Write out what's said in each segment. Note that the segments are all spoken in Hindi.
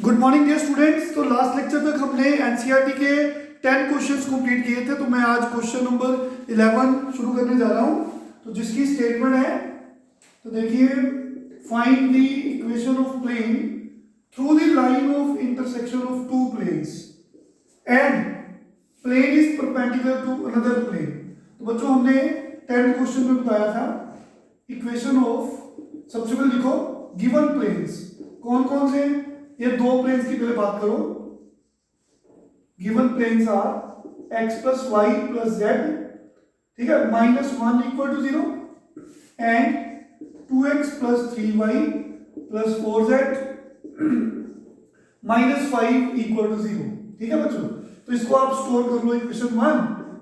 Good morning dear students. तो लास्ट लेक्चर तक हमने एनसीईआरटी के 10 क्वेश्चंस कंप्लीट किए थे। तो मैं आज क्वेश्चन नंबर 11 शुरू करने जा रहा हूं। तो जिसकी स्टेटमेंट है, तो देखिए, find the equation of plane through the line of intersection of two planes and plane is perpendicular to another plane. तो बच्चों, हमने 10th क्वेश्चन में बताया था इक्वेशन ऑफ, सबसे पहले लिखो गिवन प्लेन्स कौन कौन से हैं। ये दो प्लेन्स की पहले बात करो। Given planes are x plus y plus z, ठीक है, -1 equal to 0 and 2x plus 3y plus 4z -5 equal to 0। ठीक है बच्चों, तो इसको आप स्टोर कर लो इक्वेशन 1,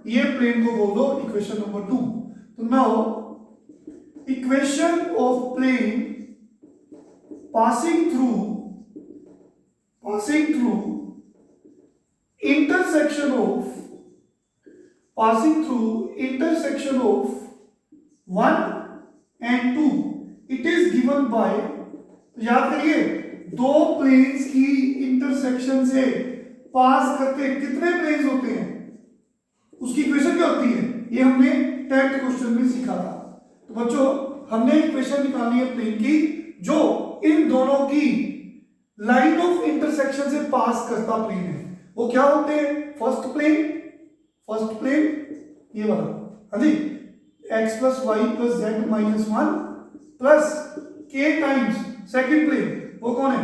ये प्लेन को बोल दो इक्वेशन नंबर 2। तो now equation of plane passing through intersection of 1 and 2 it is given by, तो याद करिए, दो प्लेन्स की इंटरसेक्शन से पास करते कितने प्लेन्स होते हैं, उसकी इक्वेशन क्या होती है, ये हमने 10th क्वेश्चन में सीखा था। तो बच्चों, हमने इक्वेशन निकालनी है प्लेन की जो इन दोनों की लाइन ऑफ इंटरसेक्शन से पास करता प्लेन है। वो क्या होते हैं? फर्स्ट प्लेन ये वाला, हाँ जी, x plus y plus z -1 plus k times second plane, वो कौन है?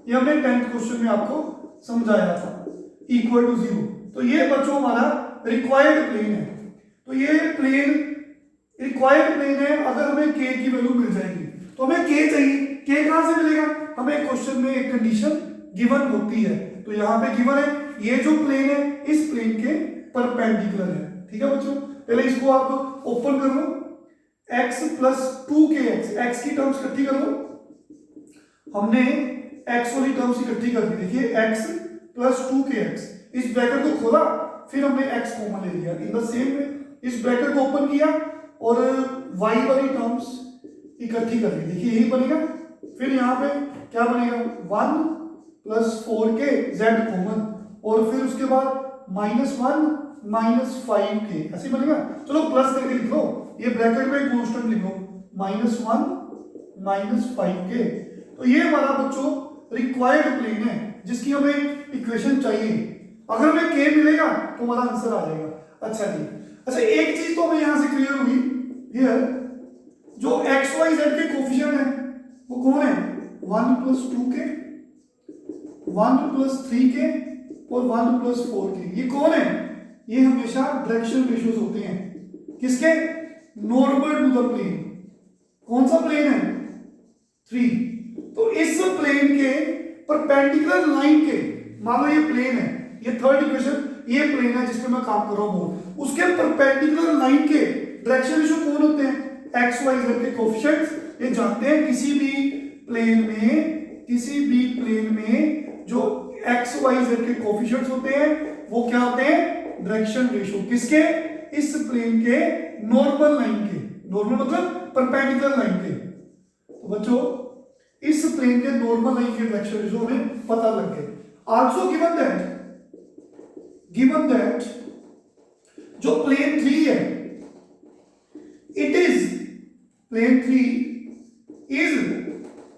ये हमने 10th क्वेश्चन में आपको समझाया था, इक्वल टू 0। तो ये बच्चों हमारा रिक्वायर्ड प्लेन है। तो ये प्लेन रिक्वायर्ड प्लेन है। अगर हमें k की वैल्यू मिल जाएगी तो हमें k चाहिए। k कहां से मिलेगा? हमें क्वेश्चन में एक कंडीशन गिवन होती है। तो यहां पे गिवन है ये जो प्लेन है इस प्लेन के परपेंडिकुलर है। ठीक है बच्चों, पहले इसको आप ओपन कर लो, x प्लस 2kx, x की टर्म्स इकट्ठी कर लो। हमने x वाली टर्म्स इकट्ठी कर दी, देखिए x प्लस 2kx, इस ब्रैकेट को खोला, फिर हमने x कॉमन ले लिया। इन द सेम वे इस ब्रैकेट को ओपन किया और y वाली टर्म्स इकट्ठी कर ली, देखिए यही बनेगा। फिर यहाँ पे क्या बनेगा? 1 प्लस 4k z कॉमन, और फिर उसके बाद -1 -5k, ऐसे बनेगा। चलो प्लस करके लिख लो, ये ब्रैकेट में कांस्टेंट लिख लो, -1 -5k। तो ये हमारा बच्चों रिक्वायर्ड प्लेन है जिसकी हमें इक्वेशन चाहिए। अगर हमें k मिलेगा तो हमारा आंसर आ जाएगा। अच्छा जी, अच्छा एक चीज तो हमें यहां से क्लियर हुई, हियर जो x y z के कोफिशिएंट है वो कौन है? 1 प्लस 2k, 1 प्लस 3k और 1 प्लस 4k। ये कौन है? ये हमेशा डायरेक्शन रेशियोज होते हैं किसके? Normal to the plane. कौन सा प्लेन है? 3। तो इस प्लेन के परपेंडिकुलर लाइन के, मान लो ये प्लेन है, ये थर्ड इक्वेशन, ये प्लेन है जिस पे मैं काम कर रहा हूं, उसके परपेंडिकुलर लाइन के डायरेक्शन रेशियो कौन होते हैं? एक्स वाई जेड के कोएफिशिएंट्स। ये जानते हैं किसी भी प्लेन में जो एक्स वाई जेड के कोएफिशिएंट्स होते हैं वो क्या होते हैं? डायरेक्शन रेशियो किसके? इस प्लेन के नॉर्मल लाइन के, नॉर्मल मतलब परपेंडिकुलर लाइन के। तो बच्चों, इस प्लेन के नॉर्मल लाइन के डायरेक्शन रेशियो हमें पता लग गए। आल्सो गिवन दैट जो प्लेन 3 है, it is plane 3 is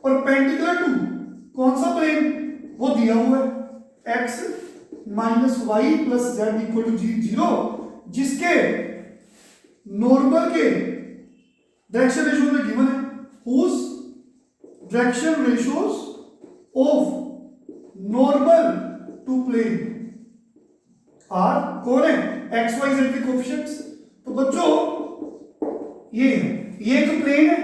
perpendicular to कौन सा प्लेन? वो दिया हुआ है x minus y plus z equal to 0, जिसके नॉर्मल के डायरेक्शन रेशियो में गिवन है, whose direction ratios of normal to plane are कौन है? एक्स वाई जेड के कोएफिशिएंट्स। तो बच्चों, ये एक प्लेन है,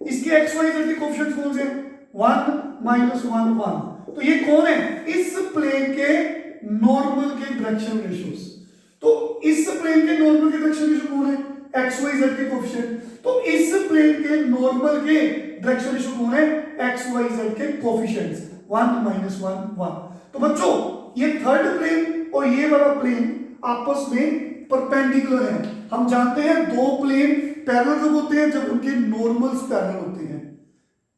इसके एक्स वाई जेड के कोएफिशिएंट्स कौन से हैं? 1 -1 1। तो ये कौन है? इस प्लेन के नॉर्मल के डायरेक्शन रेशियोज। तो इस प्लेन के नॉर्मल के डायरेक्शन रेशियो कौन है? एक्स वाई जेड के कोएफिशिएंट। तो इस प्लेन के नॉर्मल के डायरेक्शन रेशियो कौन है? एक्स वाई जेड के कोएफिशिएंट्स, 1 -1 1। तो बच्चों, ये थर्ड प्लेन और ये वाला प्लेन आपस में परपेंडिकुलर है। हम जानते हैं दो प्लेन पैरेलल कब होते हैं? जब उनके नॉर्मल्स पैरेलल होते हैं।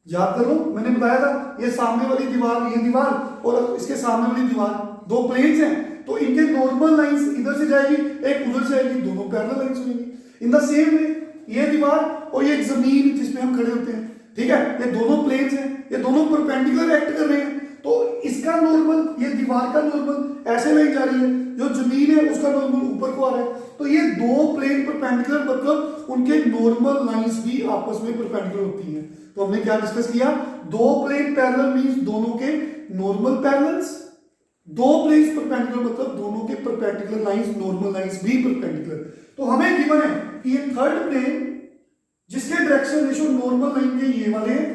याद करो मैंने बताया था ये सामने वाली दीवार, ये दीवार और इसके सामने वाली दीवार, दो प्लेन्स हैं, तो इनके नॉर्मल लाइंस इधर से जाएगी, एक उधर से आएगी, दोनों पैरेलल लाइंस बनेंगी। इन द सेम वे ये दीवार और ये जमीन जिसपे हम खड़े होते हैं, ठीक है, ये दोनों प्लेन्स हैं, ये दोनों परपेंडिकुलर एक्ट कर रहे हैं, तो इसका नॉर्मल, ये दीवार का नॉर्मल ऐसे लाइन जा रही है, जो जमीन है उसका नॉर्मल ऊपर को आ रहा है, तो ये दो प्लेन परपेंडिकुलर मतलब उनके नॉर्मल लाइंस भी आपस में परपेंडिकुलर होती हैं। तो हमने क्या डिस्कस किया, दो प्लेन पैरेलल मींस दोनों के नॉर्मल पैरेलल्स, दो प्लेन्स परपेंडिकुलर मतलब दोनों के परपेंडिकुलर लाइंस, नॉर्मल लाइंस भी परपेंडिकुलर। तो हमें गिवन है कि ये थर्ड प्लेन जिसके डायरेक्शन रेशियो नॉर्मल लाइन के ये वाले हैं,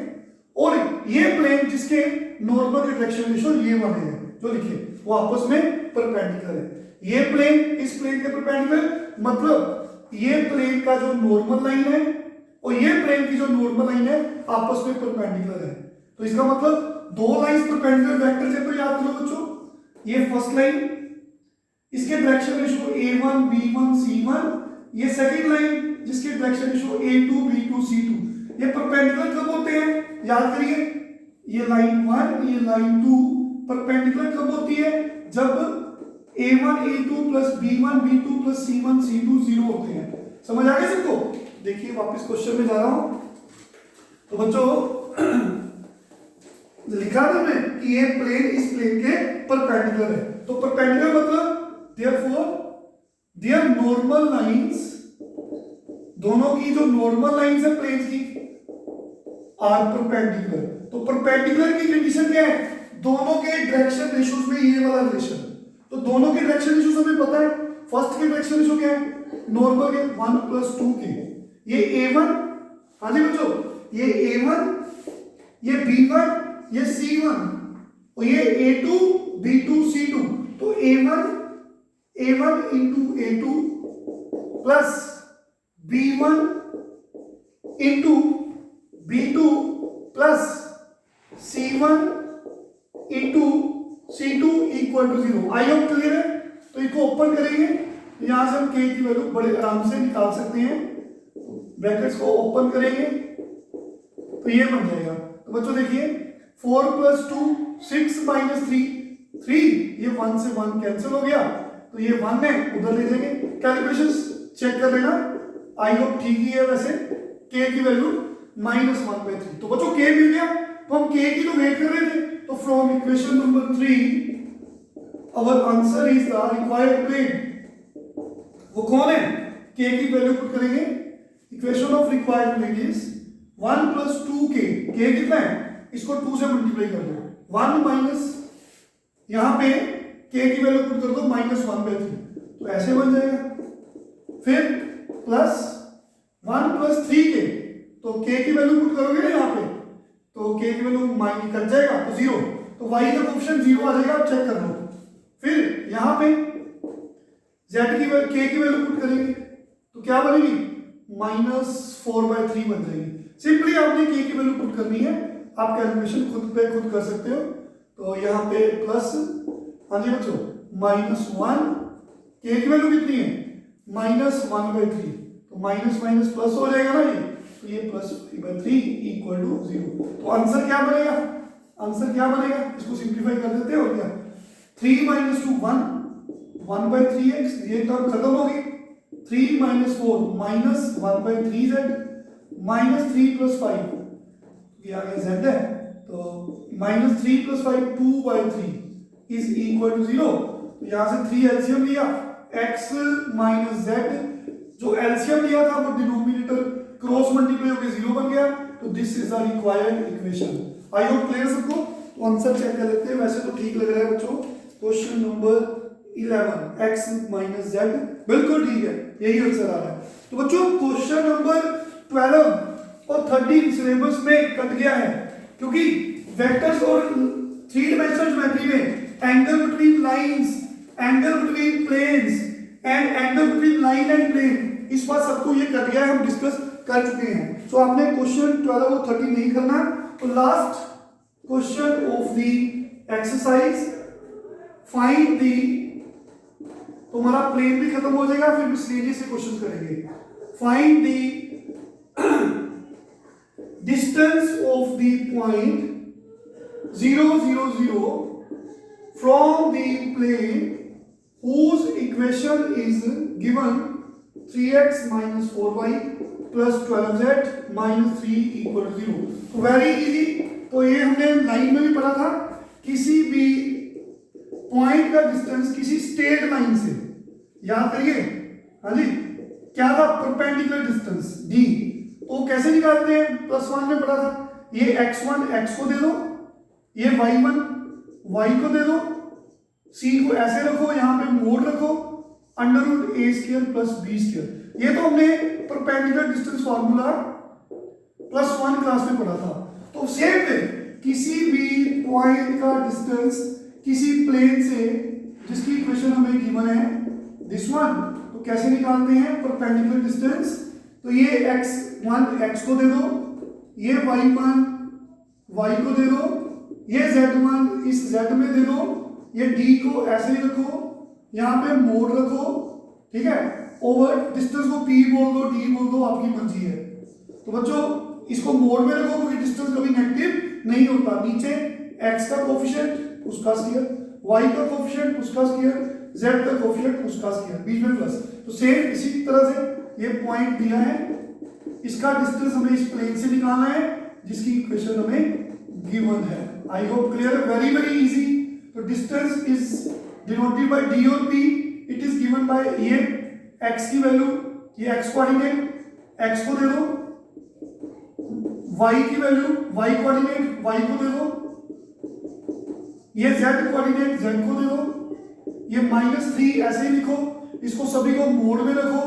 और ये प्लेन जिसके नॉर्मल के डायरेक्शन रेशियो ये वाले हैं, जो लिखे वो आपस में परपेंडिकुलर है। ये प्लेन इस प्लेन के परपेंडिकुलर मतलब ये प्लेन का जो नॉर्मल लाइन है और ये प्लेन की जो नॉर्मल लाइन है आपस में परपेंडिकुलर है। तो इसका मतलब दो लाइंस परपेंडिकुलर वेक्टर से, तो याद करो बच्चों, ये फर्स्ट लाइन इसके direction ratio a1 b1 c1, ये सेकंड लाइन जिसके direction ratio a2 b2 c2, ये परपेंडिकुलर कब होते हैं, याद करिए, ये लाइन 1 ये लाइन 2 परपेंडिकुलर कब होती है, जब a1 a2 plus b1 b2 plus c1 c2 0 होते हैं। समझ आ गया सबको? देखिए वापस क्वेश्चन में जा रहा हूं, तो बच्चों लिखा था मैं कि ये प्लेन इस प्लेन के परपेंडिकुलर है, तो परपेंडिकुलर मतलब देयरफॉर देयर नॉर्मल लाइंस, दोनों की जो नॉर्मल लाइंस है प्लेन की आर परपेंडिकुलर। तो परपेंडिकुलर की कंडीशन क्या है, दोनों के डायरेक्शन रेशियोज में ये वाला रिलेशन, तो दोनों के डायरेक्शन रेशियोज हमें पता है, फर्स्ट के डायरेक्शन रेशियो क्या है, नॉर्मल के 1 + 2 के, ये a1, हाँ जी बच्चों, ये a1 ये b1 ये c1 और ये a2 b2 c2, तो a1 into a2 plus b1 into b2 plus c1 into c2 equal to 0। I hope clear है? तो इसको ओपन करेंगे, यहां से हम k की वैल्यू बड़े आराम से निकाल सकते हैं, ब्रैकेट्स को ओपन करेंगे तो ये बन जाएगा। तो बच्चों देखिए 4 + 2 6 - 3 ये 1 से 1 कैंसिल हो गया, तो ये 1 है उधर ले जाएंगे, कैलकुलेशंस चेक कर लेना, आई होप ठीक ही है। वैसे k की वैल्यू -1/3, तो बच्चों k मिल गया, तो हम k की तो वेट कर रहे थे, तो from equation number 3 our answer is the required plane. वो कौन है, k की वैल्यू पुट करेंगे, equation of required plane is 1 + 2k, k कितना है, इसको 2 से मल्टीप्लाई कर दो, 1 माइनस यहां पे k की वैल्यू पुट कर दो -1/3, तो ऐसे बन जाएगा, फिर प्लस 1 + 3k, तो k की वैल्यू पुट करोगे ना यहां पे, तो k की वैल्यू माइनस कट जाएगा तो 0, तो y का कोएफिशिएंट 0 आ जाएगा, आप चेक कर लो। फिर यहां पे z की k की वैल्यू पुट करेंगे तो क्या बनेगी, -4/3 बन जाएगी। सिंपली आपने k की वैल्यू पुट करनी है, आप कैलकुलेशन खुद पे खुद कर सकते हो। तो यहाँ पे प्लस, हाँ जी बच्चों, -1, k की वैल्यू कितनी है, -1/3, तो माइनस माइनस प्लस हो जाएगा ना ये, तो ये +3 इक्वल टू 0। तो आंसर क्या बनेगा, आंसर क्या बनेगा, इसको सिंप्लीफाई कर देते हैं और क्या, 3 - 2 1 1/3x, ये टर्म खत्म होगी, 3 - 4 -1/3z, -3 + 5, ये आ गया z है, तो -3 + 5 2/3 इज इक्वल टू 0। तो यहां से 3 एलसीएम लिया, x - z, जो एलसीएम लिया था वो डिनोमिनेटर क्रॉस मल्टीप्लाई होकर 0 बन गया, तो this is the required equation. I hope clear सबको? तो आंसर चेक कर लेते हैं, वैसे तो ठीक लग रहा है बच्चों। क्वेश्चन नंबर 11 x - z बिल्कुल ठीक है, यही आंसर आ रहा है। तो बच्चों क्वेश्चन नंबर 12 और 13 सिलेबस में कट गया है, क्योंकि वेक्टर्स और 3 डायमेंशनल ज्योमेट्री में angle between lines, angle between planes and angle between line and plane, इस बार सबको ये कट गया है, हम डिस्कस कर चुके हैं। सो आपने क्वेश्चन 12 और 13 नहीं करना। तो last question of the exercise, find the, तो हमारा प्लेन भी खत्म हो जाएगा, फिर मिसलेनियस से क्वेश्चन करेंगे। Find the distance distance of the point 0 0 0 from the plane whose equation is given 3x minus 4y plus 12z minus 3 equal to 0. तो वेरी इजी। तो ये हमने लाइन में भी पढ़ा था, किसी भी पॉइंट का डिस्टेंस किसी स्ट्रेट लाइन से, याद करिए, हाँ जी, क्या था, परपेंडिकुलर डिस्टेंस d। तो कैसे निकालते हैं, +1 में पढ़ा था, ये x1 x को दे दो, ये y1 y को दे दो, c को ऐसे रखो, यहां पे मोड रखो, √a² + b²। ये तो हमने परपेंडिकुलर डिस्टेंस फार्मूला +1 क्लास में पढ़ा था। तो सेम वे किसी भी पॉइंट का डिस्टेंस किसी प्लेन से जिसकी इक्वेशन हमें गिवन है दिस वन, तो कैसे निकालते हैं परपेंडिकुलर डिस्टेंस। तो ये x1 x को दे दो, ये y1 y को दे दो, ये z1 इस z में दे दो, ये d को ऐसे ही रखो, यहां पे मोड रखो, ठीक है, ओवर डिस्टेंस को p बोल दो, d बोल दो, आपकी मर्जी है। तो बच्चों इसको मोड में रखो क्योंकि डिस्टेंस कभी नेगेटिव नहीं होता। नीचे x का कोफिशिएंट उसका स्क्वायर, y का कोफिशिएंट उसका स्क्वायर, z का कोफिशिएंट उसका स्क्वायर, बीच में प्लस। तो सेम इसी तरह से ये पॉइंट दिया है, इसका डिस्टेंस हमें इस प्लेन से निकालना है जिसकी इक्वेशन हमें गिवन है। I hope clear, very very easy. तो distance is denoted by d और p, it is given by ये x की वैल्यू, ये x कोऑर्डिनेट x को दे दो, y की वैल्यू y कोऑर्डिनेट y को दे दो, ये z कोऑर्डिनेट z को दे दो, ये -3 ऐसे ही लिखो, इसको सभी को मोड में रखो,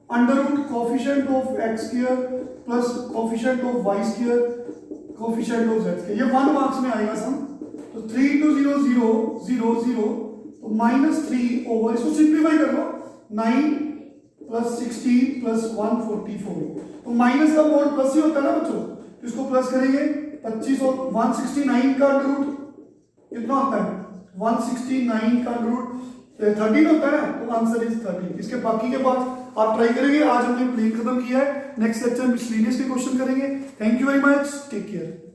√ coefficient of x² plus coefficient of y² coefficient of z²। ये 1 मार्क्स में आएगा सम। तो 3 × 0 0 0 0, तो -3 ओवर, इसको सिंप्लीफाई कर लो, 9 + 16 + 144। तो माइनस का मोड प्लस ही होता है ना बच्चों, तो इसको प्लस करेंगे 25 और 169 का √ कितना होता है, 169 का √ 13 होता है, तो आंसर इज 13। इसके बाकी के पार्ट आप ट्राई करेंगे। आज हमने प्लेन खत्म किया है, नेक्स्ट लेक्चर मिसलेनियस के क्वेश्चन करेंगे। Thank you very much, take care.